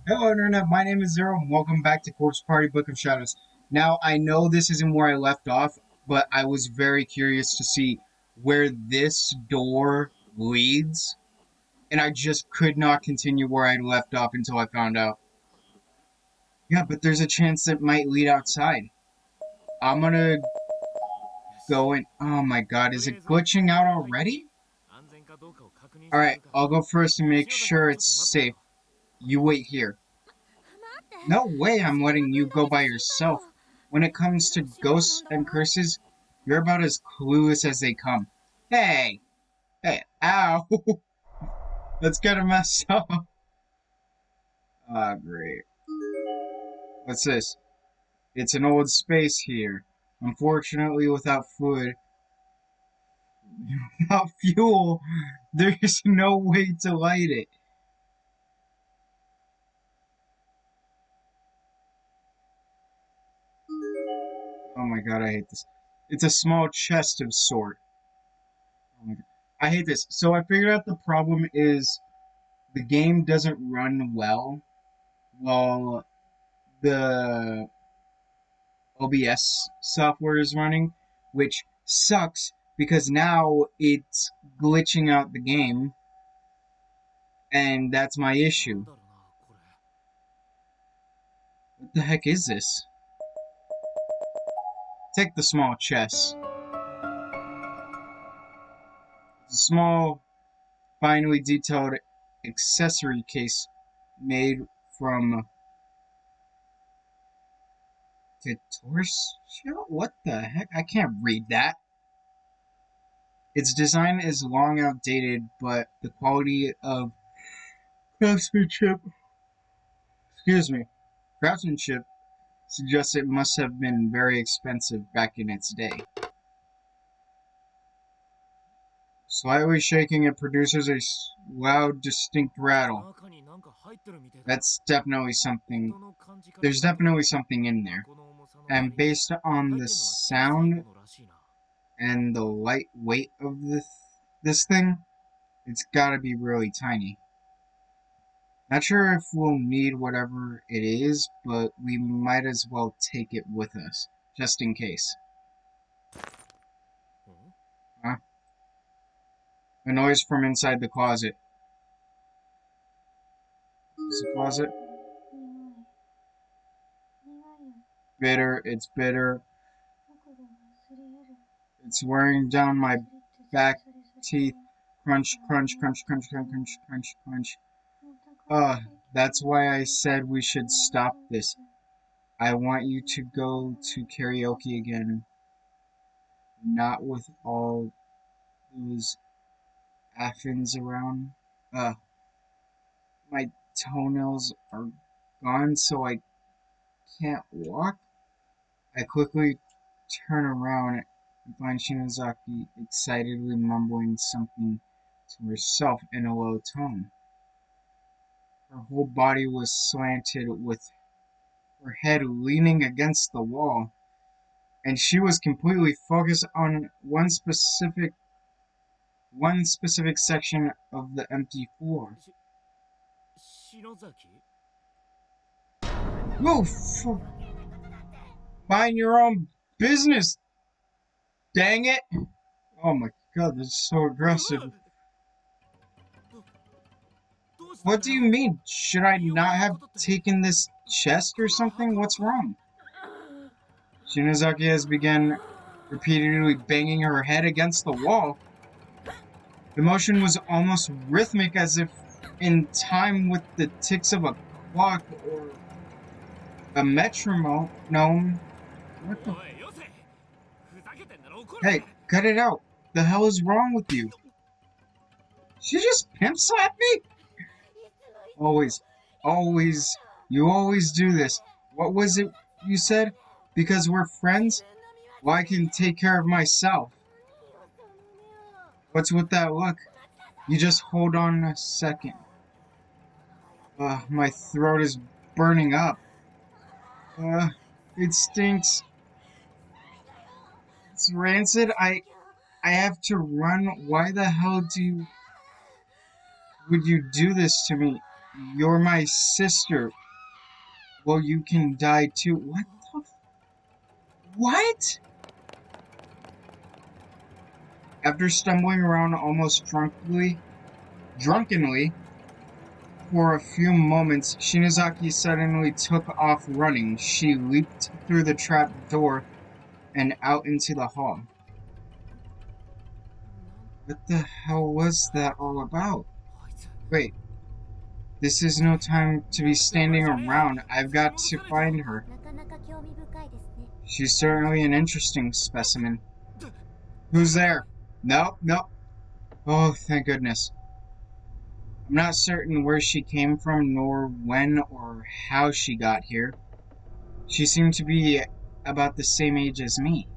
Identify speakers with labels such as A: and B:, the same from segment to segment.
A: Hello, Internet. My name is Zero, and welcome back to Corpse Party Book of Shadows. Now, I know this isn't where I left off, but I was very curious to see where this door leads, and I just could not continue where I left off until I found out. Yeah, but there's a chance it might lead outside. I'm gonna go in. Oh my god, is it glitching out already? Alright, I'll go first and make sure it's safe. You wait here. No way I'm letting you go by yourself. When it comes to ghosts and curses, you're about as clueless as they come. Hey! Hey, ow! That's gonna mess up. Ah, great. What's this? It's an old space here. Unfortunately, without food, without fuel, there's no way to light it. Oh my god, I hate this. It's a small chest of sort. Oh my god. I hate this. So I figured out the problem is the game doesn't run well while the OBS software is running, which sucks because now it's glitching out the game, and that's my issue. What the heck is this? Take the small chest. It's a small, finely detailed accessory case made from Torsion? What the heck? I can't read that. Its design is long outdated, but the quality of craftsmanship, excuse me, craftsmanship suggests it must have been very expensive back in its day. Slightly shaking, it produces a loud, distinct rattle. That's definitely something. There's definitely something in there. And based on the sound and the light weight of this thing, it's gotta be really tiny. Not sure if we'll need whatever it is, but we might as well take it with us, just in case. Huh? A noise from inside the closet. Is the closet? Bitter, it's bitter. It's wearing down my back teeth. Crunch, crunch, crunch, crunch, crunch, crunch, crunch, crunch. That's why I said we should stop this. I want you to go to karaoke again. Not with all those Athens around. My toenails are gone, so I can't walk. I quickly turn around and find Shinozaki excitedly mumbling something to herself in a low tone. Her whole body was slanted with her head leaning against the wall, and she was completely focused on one specific section of the empty floor. Whoa! Mind your own business, dang it! Oh my god, this is so aggressive. What do you mean? Should I not have taken this chest or something? What's wrong? Shinozaki has begun repeatedly banging her head against the wall. The motion was almost rhythmic, as if in time with the ticks of a clock or a metronome. What the? Hey, cut it out. The hell is wrong with you? She just pimp slapped me? Always, always, you always do this. What was it you said? Because we're friends? Well, I can take care of myself. What's with that look? You just hold on a second. My throat is burning up. Uh, it stinks. It's rancid. I have to run. Why the hell would you do this to me? You're my sister. Well, you can die too. What the What? After stumbling around almost drunkenly, for a few moments, Shinozaki suddenly took off running. She leaped through the trap door and out into the hall. What the hell was that all about? Wait, this is no time to be standing around. I've got to find her. She's certainly an interesting specimen. Who's there? No, no. Oh, thank goodness. I'm not certain where she came from, nor when or how she got here. She seemed to be about the same age as me.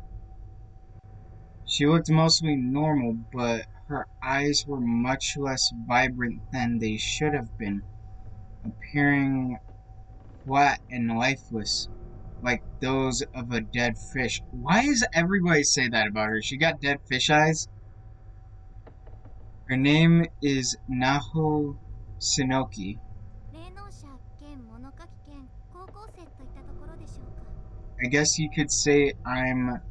A: She looked mostly normal, but her eyes were much less vibrant than they should have been, appearing flat and lifeless, like those of a dead fish. Why does everybody say that about her? She got dead fish eyes? Her name is Naho Shinoki. I guess you could say I'm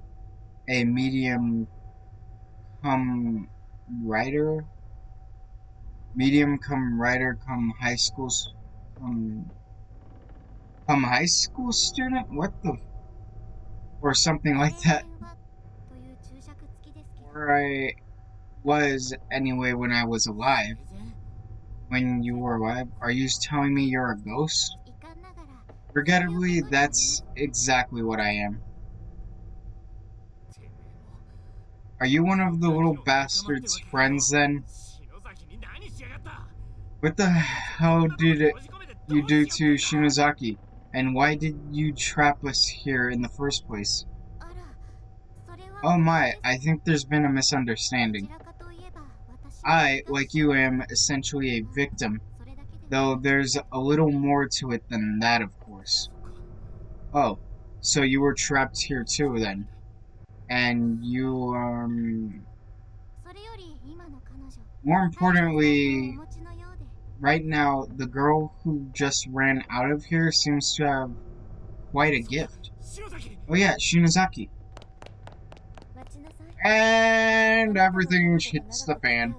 A: a medium come writer, come come, come high school student. What the, or something like that. Or I was anyway when I was alive. When you were alive, are you telling me you're a ghost? Regrettably, that's exactly what I am. Are you one of the little bastard's friends then? What the hell did you do to Shinozaki? And why did you trap us here in the first place? Oh my, I think there's been a misunderstanding. I, like you, am essentially a victim, though there's a little more to it than that, of course. Oh, so you were trapped here too, then? And you, more importantly, right now, the girl who just ran out of here seems to have quite a gift. Oh yeah, Shinozaki. And everything hits the fan.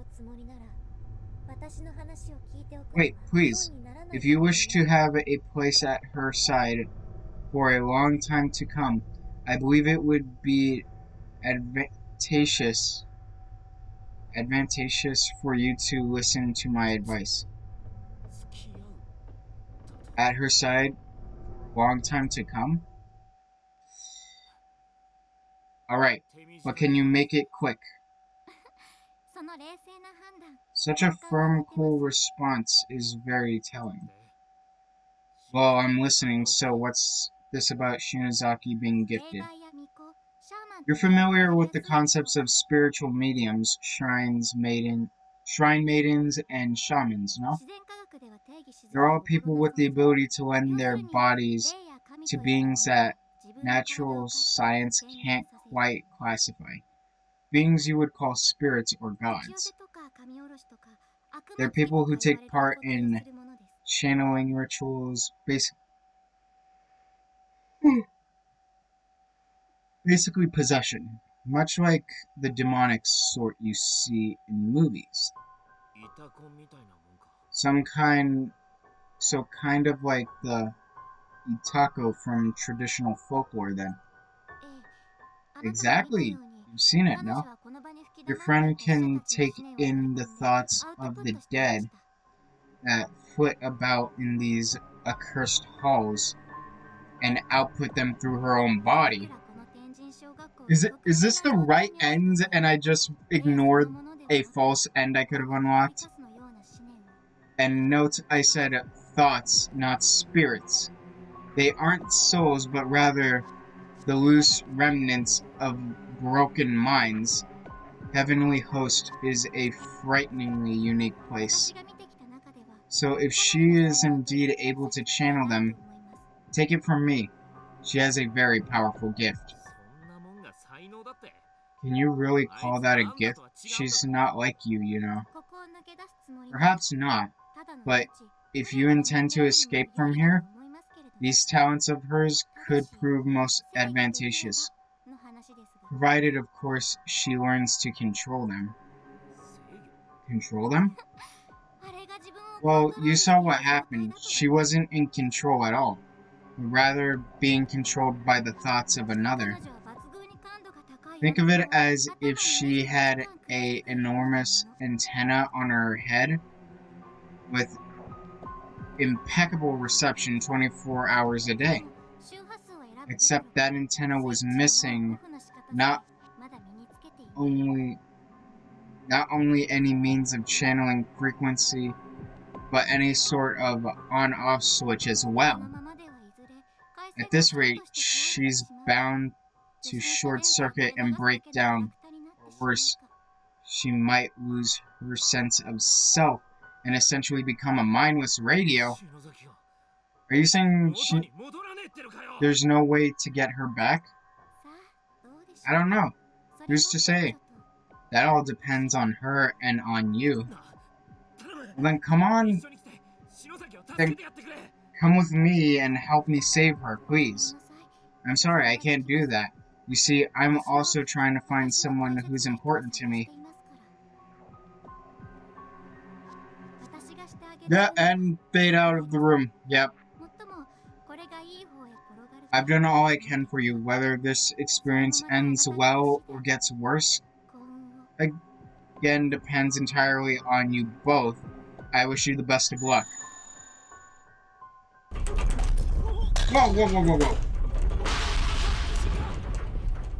A: Wait, please. If you wish to have a place at her side for a long time to come, I believe it would be advantageous for you to listen to my advice. At her side for a long time to come? Alright, but can you make it quick? Such a firm, cool response is very telling. Well, I'm listening, so what's this about Shinozaki being gifted? You're familiar with the concepts of spiritual mediums, shrine maidens, and shamans, no? They're all people with the ability to lend their bodies to beings that natural science can't quite classify. Beings you would call spirits or gods. They're people who take part in channeling rituals, basically possession, much like the demonic sort you see in movies. Kind of like the Itako from traditional folklore then. Exactly, you've seen it, no? Your friend can take in the thoughts of the dead that flit about in these accursed halls and output them through her own body. Is this the right end and I just ignored a false end I could have unlocked? And note I said thoughts, not spirits. They aren't souls, but rather the loose remnants of broken minds. Heavenly Host is a frighteningly unique place. So if she is indeed able to channel them, take it from me, she has a very powerful gift. Can you really call that a gift? She's not like you, you know. Perhaps not, but if you intend to escape from here, these talents of hers could prove most advantageous, provided, of course, she learns to control them. Control them? Well, you saw what happened. She wasn't in control at all, rather being controlled by the thoughts of another. Think of it as if she had an enormous antenna on her head with impeccable reception 24 hours a day. Except that antenna was missing not only any means of channeling frequency, but any sort of on-off switch as well. At this rate, she's bound to short-circuit and break down, or worse, she might lose her sense of self and essentially become a mindless radio. Are you saying there's no way to get her back? I don't know. Who's to say? That all depends on her and on you. Well, then come on. Then come with me and help me save her, please. I'm sorry, I can't do that. You see, I'm also trying to find someone who's important to me. Yeah, and fade out of the room. Yep. I've done all I can for you. Whether this experience ends well or gets worse, again, depends entirely on you both. I wish you the best of luck. Whoa, whoa, whoa, whoa, whoa.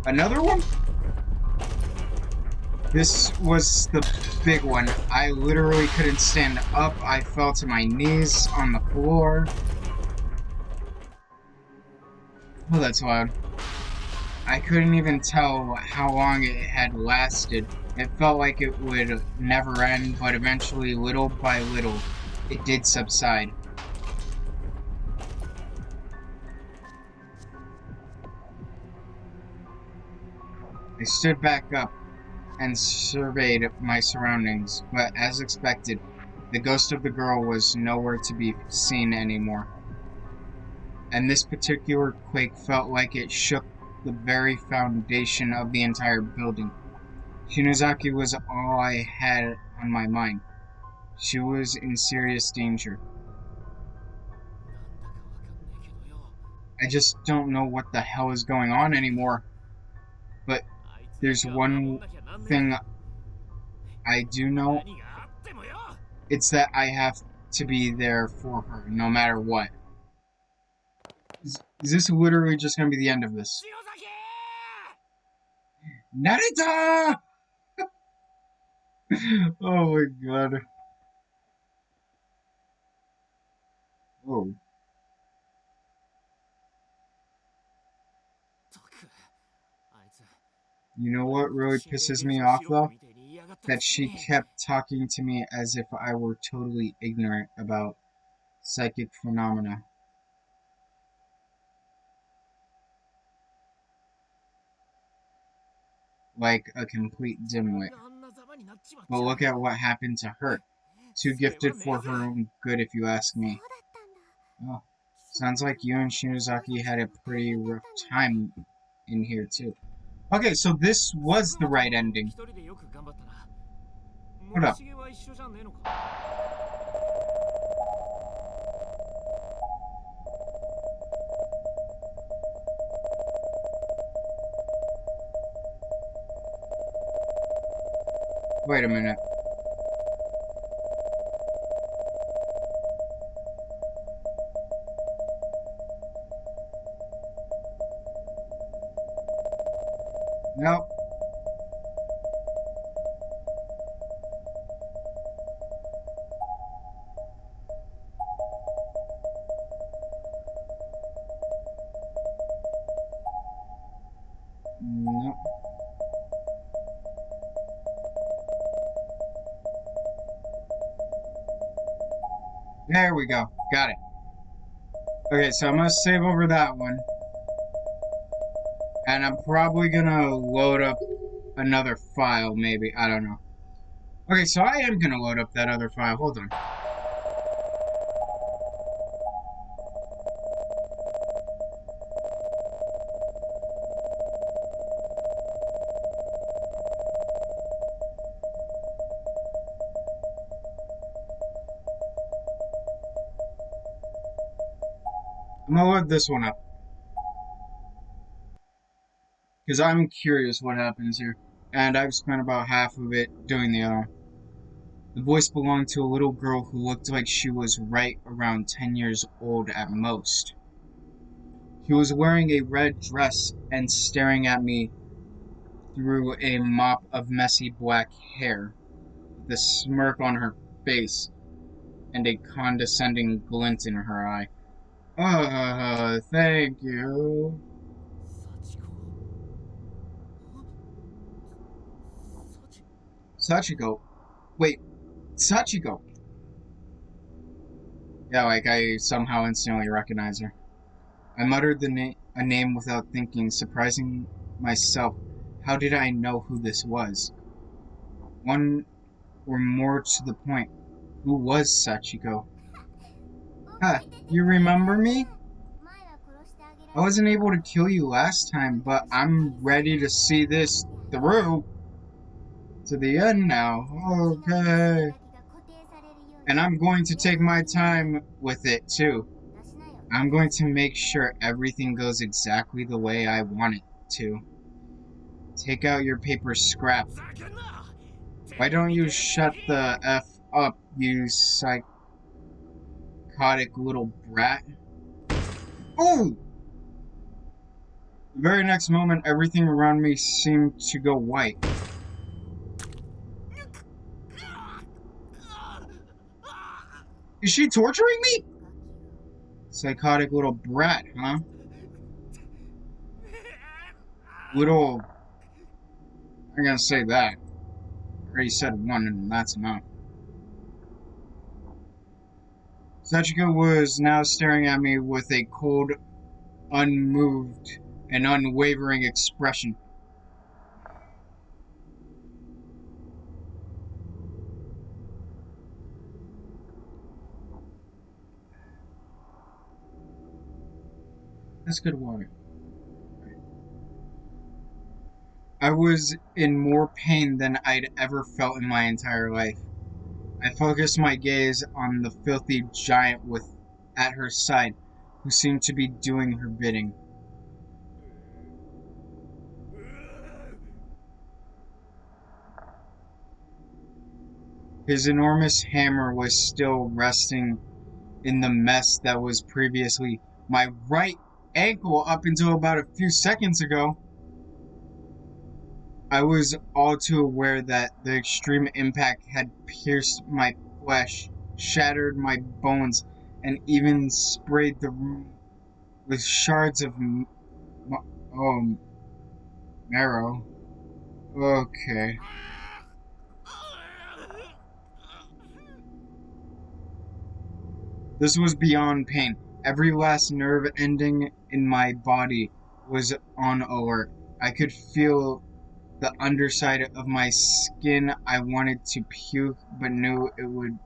A: Another one? This was the big one. I literally couldn't stand up. I fell to my knees on the floor. Oh, that's loud. I couldn't even tell how long it had lasted. It felt like it would never end, but eventually, little by little, it did subside. I stood back up and surveyed my surroundings, but as expected, the ghost of the girl was nowhere to be seen anymore. And this particular quake felt like it shook the very foundation of the entire building. Shinozaki was all I had on my mind. She was in serious danger. I just don't know what the hell is going on anymore. But there's one thing I do know. It's that I have to be there for her, no matter what. Is this literally just gonna be the end of this? Narita! Oh my god. Oh. You know what really pisses me off though? That she kept talking to me as if I were totally ignorant about psychic phenomena. Like a complete dimwit. But look at what happened to her. Too gifted for her own good, if you ask me. Oh, sounds like you and Shinozaki had a pretty rough time in here too. Okay, so this was the right ending. Hold up. Wait a minute. Nope. Nope. There we go. Got it. Okay, so I'm gonna save over that one. And I'm probably gonna load up another file, maybe. I don't know. Okay, so I am gonna load up that other file. Hold on. I'm gonna load this one up. Because I'm curious what happens here. And I've spent about half of it doing the other. The voice belonged to a little girl who looked like she was right around 10 years old at most. She was wearing a red dress and staring at me through a mop of messy black hair, with a smirk on her face and a condescending glint in her eye. Thank you. Sachiko. Wait, Sachiko. Yeah, like I somehow instantly recognize her. I muttered a name without thinking, surprising myself. How did I know who this was? One, or more to the point, who was Sachiko? Huh, you remember me? I wasn't able to kill you last time, but I'm ready to see this through to the end now. Okay. And I'm going to take my time with it too. I'm going to make sure everything goes exactly the way I want it to. Take out your paper scrap. Why don't you shut the F up, you psychotic little brat? Ooh! The very next moment, everything around me seemed to go white. Is she torturing me? Psychotic little brat, huh? Little... I'm gonna say that. I already said one, and that's enough. Sachiko was now staring at me with a cold, unmoved, and unwavering expression. That's good water. I was in more pain than I'd ever felt in my entire life. I focused my gaze on the filthy giant at her side, who seemed to be doing her bidding. His enormous hammer was still resting in the mess that was previously my right ankle up until about a few seconds ago. I was all too aware that the extreme impact had pierced my flesh, shattered my bones, and even sprayed the room with shards of marrow. Okay. This was beyond pain. Every last nerve ending in my body was on alert. I could feel the underside of my skin. I wanted to puke, but knew it would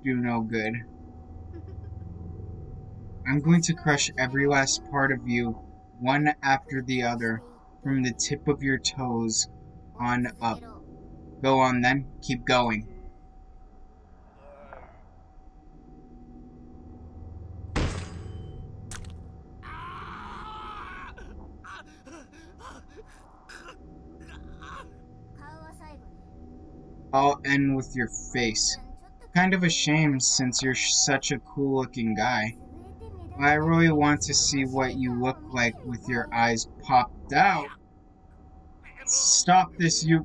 A: do no good. I'm going to crush every last part of you, one after the other, from the tip of your toes on up. Go on then, keep going. I'll end with your face. Kind of a shame since you're such a cool looking guy. I really want to see what you look like with your eyes popped out. Stop this, you...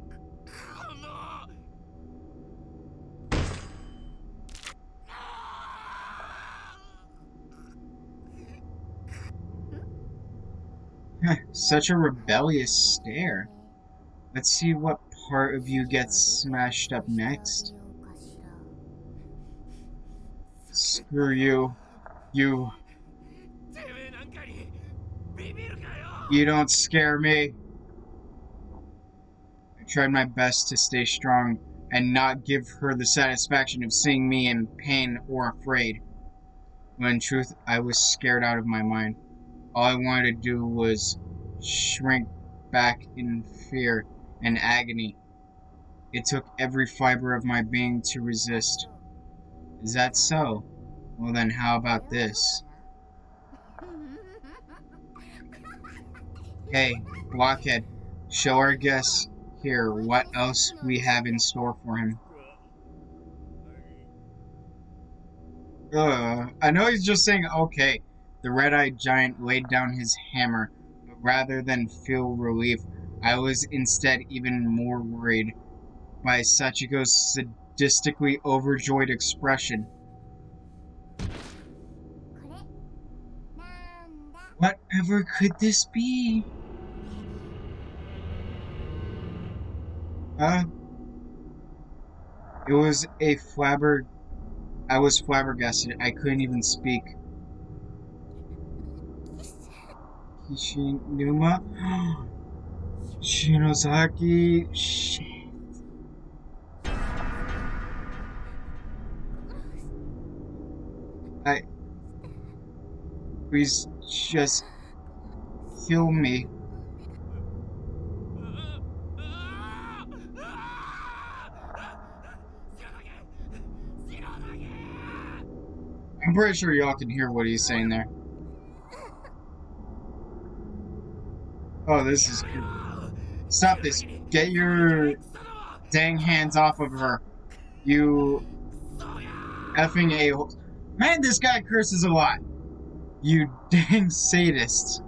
A: Such a rebellious stare. Let's see what part of you gets smashed up next. Screw you. You don't scare me. I tried my best to stay strong and not give her the satisfaction of seeing me in pain or afraid. When in truth, I was scared out of my mind. All I wanted to do was shrink back in fear and agony. It took every fiber of my being to resist. Is that so? Well then, how about this? Hey, Blockhead, show our guests here what else we have in store for him. I know he's just saying okay. The red-eyed giant laid down his hammer, but rather than feel relief, I was instead even more worried by Sachiko's sadistically overjoyed expression. Whatever could this be? Huh? It was a flabber. I was flabbergasted. I couldn't even speak. Hishinuma? Shinozaki? Shit. Please just kill me. I'm pretty sure y'all can hear what he's saying there. Oh, this is good. Stop this. Get your dang hands off of her. You effing a-hole. Man, this guy curses a lot. You dang sadist.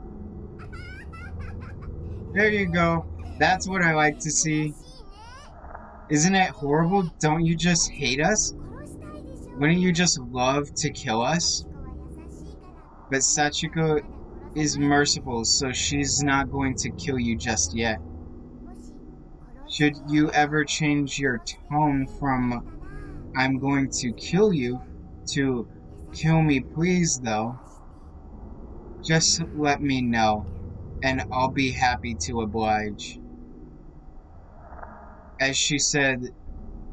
A: There you go. That's what I like to see. Isn't it horrible? Don't you just hate us? Wouldn't you just love to kill us? But Sachiko is merciful, so she's not going to kill you just yet. Should you ever change your tone from I'm going to kill you to kill me please though, just let me know, and I'll be happy to oblige. As she said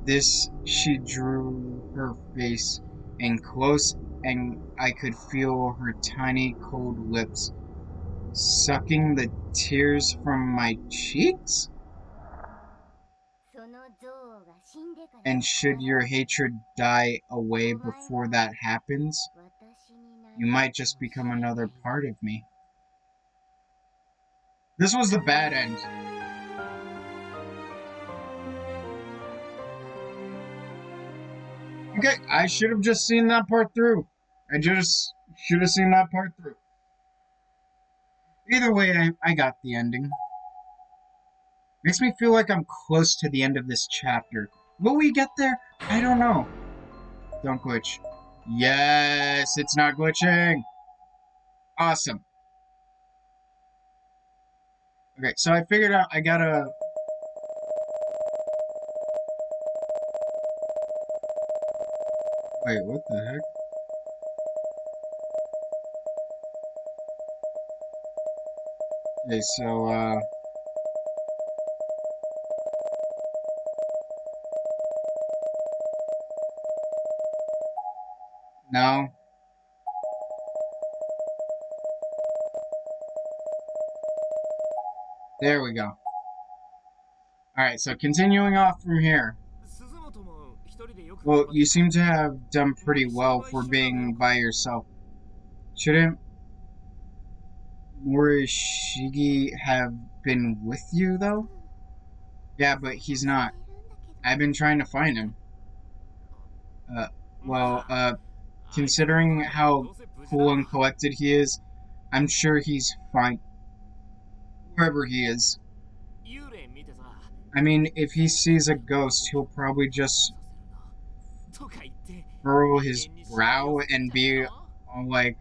A: this, she drew her face in close, and I could feel her tiny cold lips sucking the tears from my cheeks? And should your hatred die away before that happens, you might just become another part of me. This was the bad end. Okay, I should have just seen that part through. I just should have seen that part through. Either way, I got the ending. Makes me feel like I'm close to the end of this chapter. Will we get there? I don't know. Don't glitch. Yes, it's not glitching. Awesome. Okay, so I figured out I gotta... Wait, what the heck? Okay, so, no. There we go. Alright, so continuing off from here. Well, you seem to have done pretty well for being by yourself. Shouldn't Morishige have been with you, though? Yeah, but he's not. I've been trying to find him. Considering how cool and collected he is, I'm sure he's fine. Wherever he is. I mean, if he sees a ghost, he'll probably just furrow his brow and be all like,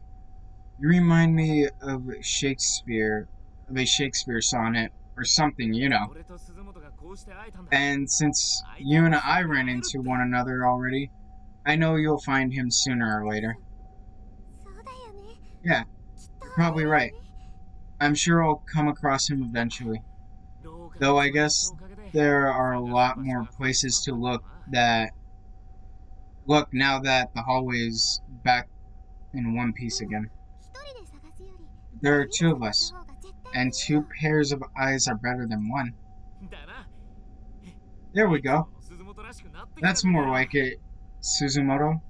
A: you remind me of a Shakespeare sonnet or something, you know. And since you and I ran into one another already, I know you'll find him sooner or later. Yeah, you're probably right. I'm sure I'll come across him eventually. Though I guess there are a lot more places to look now that the hallway is back in one piece again. There are two of us, and two pairs of eyes are better than one. There we go. That's more like it, Suzumoto.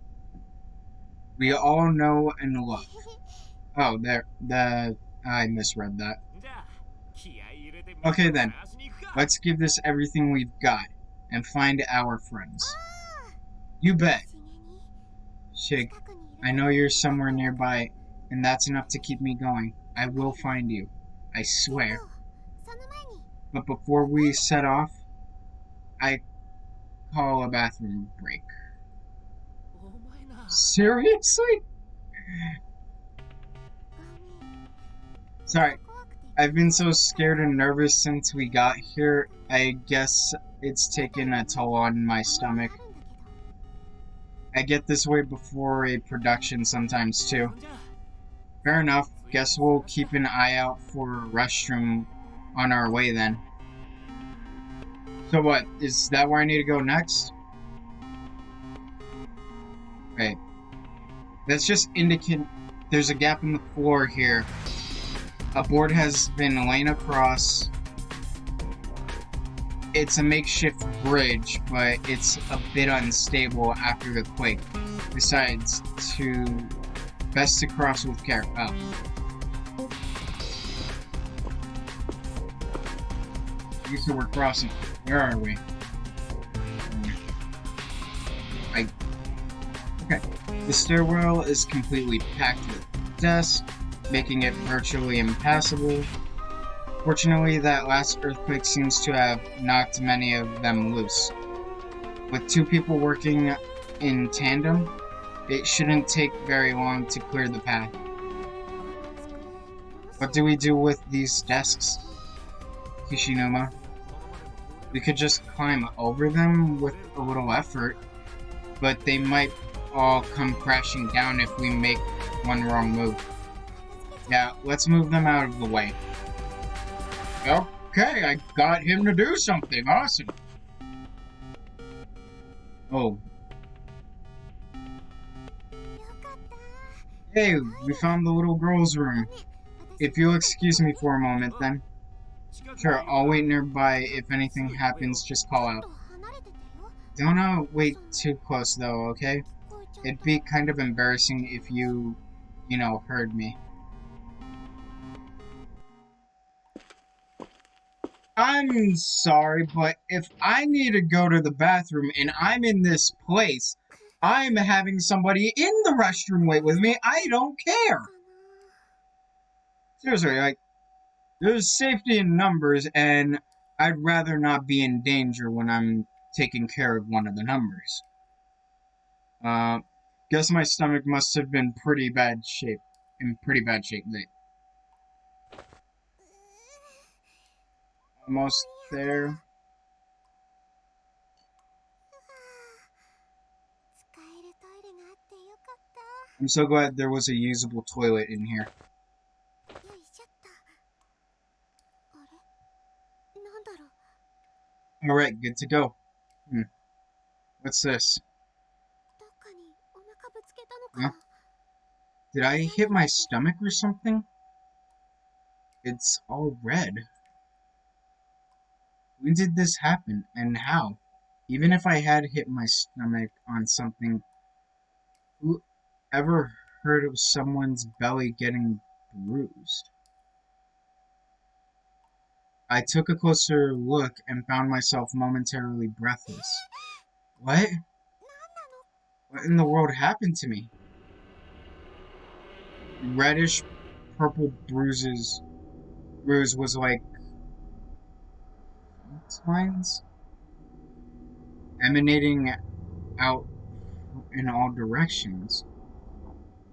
A: We all know and love. Oh, I misread that. Okay then, let's give this everything we've got and find our friends. You bet. Shig, I know you're somewhere nearby, and that's enough to keep me going. I will find you. I swear. But before we set off, I call a bathroom break. Seriously? Sorry, I've been so scared and nervous since we got here. I guess it's taken a toll on my stomach. I get this way before a production sometimes too. Fair enough. Guess we'll keep an eye out for a restroom on our way then. So what? Is that where I need to go next? Wait. That's just indicate there's a gap in the floor here. A board has been laid across. It's a makeshift bridge, but it's a bit unstable after the quake. Besides, best to cross with care. Oh. You said we're crossing. Where are we? Okay. The stairwell is completely packed with desks, making it virtually impassable. Fortunately, that last earthquake seems to have knocked many of them loose. With two people working in tandem, it shouldn't take very long to clear the path. What do we do with these desks, Kishinuma? We could just climb over them with a little effort, but they might all come crashing down if we make one wrong move. Yeah, let's move them out of the way. Okay, I got him to do something. Awesome. Oh. Hey, we found the little girl's room. If you'll excuse me for a moment, then. Sure, I'll wait nearby. If anything happens, just call out. Don't wait too close, though, okay? It'd be kind of embarrassing if you heard me. I'm sorry, but if I need to go to the bathroom and I'm in this place, I'm having somebody in the restroom wait with me. I don't care. Seriously, there's safety in numbers, and I'd rather not be in danger when I'm taking care of one of the numbers. Guess my stomach must have been in pretty bad shape late. Almost there. I'm so glad there was a usable toilet in here. Alright, good to go. What's this? Huh? Did I hit my stomach or something? It's all red. When did this happen, and how? Even if I had hit my stomach on something, who ever heard of someone's belly getting bruised? I took a closer look and found myself momentarily breathless. What? What in the world happened to me? Reddish purple bruise was like lines emanating out in all directions,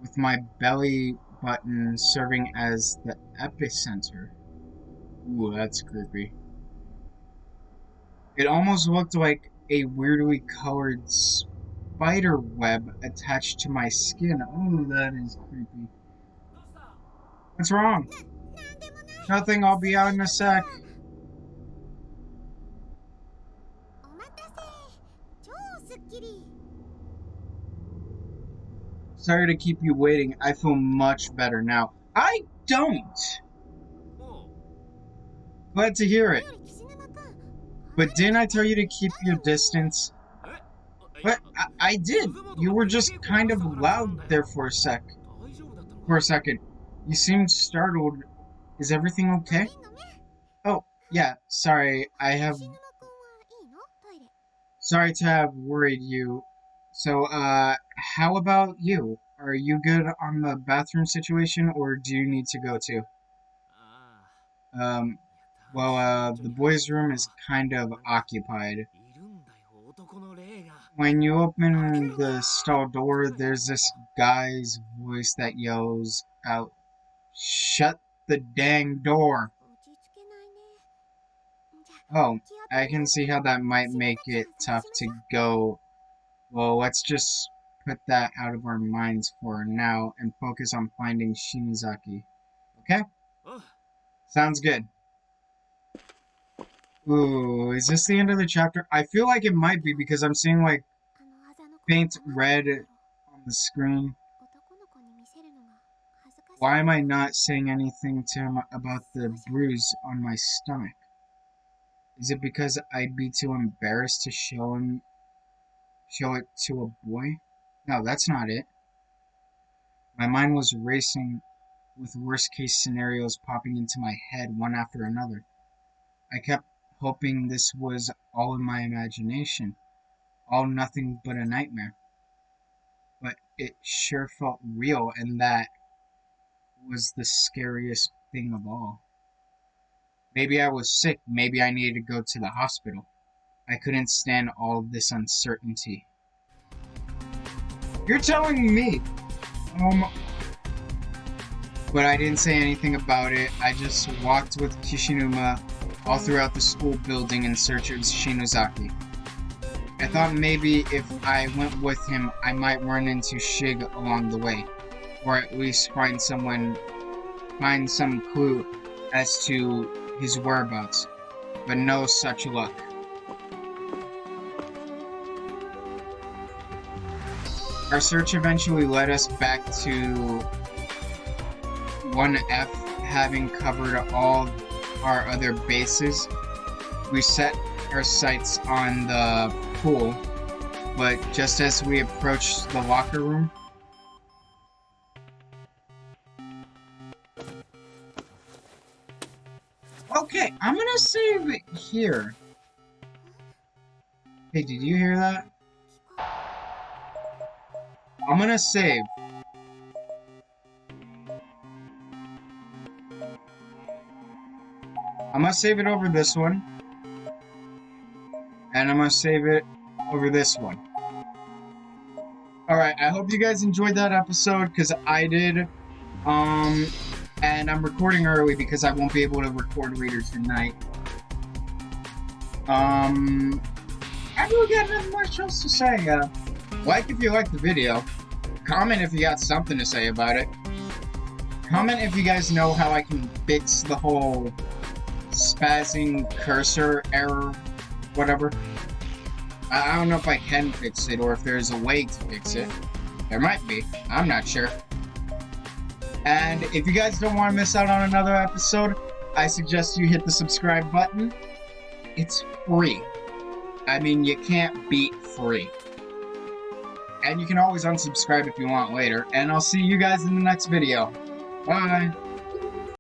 A: with my belly button serving as the epicenter. Ooh, that's creepy. It almost looked like a weirdly colored spider web attached to my skin. Oh, that is creepy. What's wrong? Nothing, I'll be out in a sec. Sorry to keep you waiting. I feel much better now. I don't! Glad to hear it. But didn't I tell you to keep your distance? But I did. You were just kind of loud there for a second. You seemed startled. Is everything okay? Oh, Yeah, sorry, sorry to have worried you. So, how about you? Are you good on the bathroom situation, or do you need to go too? Um, the boys' room is kind of occupied. When you open the stall door, there's this guy's voice that yells out, "Shut the dang door!" Oh, I can see how that might make it tough to go. Well, let's just put that out of our minds for now and focus on finding Shinozaki. Okay? Sounds good. Ooh, is this the end of the chapter? I feel like it might be because I'm seeing like faint red on the screen. Why am I not saying anything to him about the bruise on my stomach? Is it because I'd be too embarrassed to show it to a boy? No, that's not it. My mind was racing with worst case scenarios popping into my head one after another. I kept hoping this was all in my imagination, all nothing but a nightmare. But it sure felt real, and that was the scariest thing of all. Maybe I was sick, maybe I needed to go to the hospital. I couldn't stand all of this uncertainty. You're telling me! Um, but I didn't say anything about it. I just walked with Kishinuma all throughout the school building in search of Shinozaki. I thought maybe if I went with him, I might run into Shig along the way, or at least find some clue as to his whereabouts, but no such luck. Our search eventually led us back to 1F, having covered all our other bases. We set our sights on the pool, but just as we approached the locker room, okay, I'm gonna save it here. Hey, did you hear that? I'm gonna save. I'm gonna save it over this one. And I'm gonna save it over this one. Alright, I hope you guys enjoyed that episode, because I did. And I'm recording early because I won't be able to record later tonight. I really got nothing much else to say. Like if you liked the video. Comment if you got something to say about it. Comment if you guys know how I can fix the whole spazzing cursor error, whatever. I don't know if I can fix it or if there's a way to fix it. There might be. I'm not sure. And if you guys don't want to miss out on another episode, I suggest you hit the subscribe button. It's free. I mean, you can't beat free. And you can always unsubscribe if you want later. And I'll see you guys in the next video. Bye!